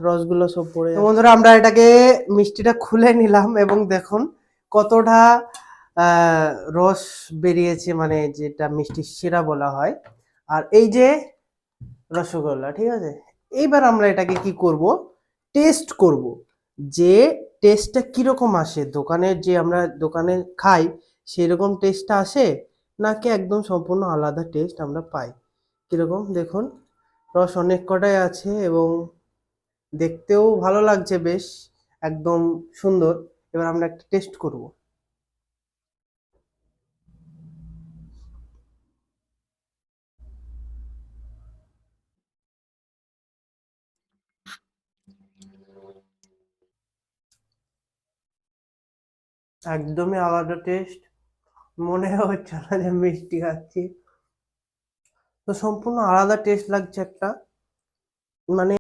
রসগুলো সব পড়ে যাচ্ছে। বন্ধুরা আমরা এটাকে মিষ্টিটা খুলে নিলাম এবং দেখুন কতটা রস বেরিয়েছে, মানে যেটা মিষ্টি শিরা বলা হয়। আর এই যে রসগোল্লা, ঠিক আছে, এইবার আমরা এটাকে কি করব, টেস্ট করব, যে টেস্টটা কিরকম আসে, দোকানের যে আমরা দোকানে খাই সেই রকম টেস্টটা আসে নাকি একদম সম্পূর্ণ আলাদা টেস্ট আমরা পাই। কিরকম দেখুন, রস অনেক কটাই আছে এবং দেখতেও ভালো লাগছে, বেশ একদম সুন্দর। এবার আমরা একটা টেস্ট করব। একদমই আলাদা টেস্ট, মনে হচ্ছে না যে মিষ্টি খাচ্ছি, তো সম্পূর্ণ আলাদা টেস্ট লাগছে একটা, মানে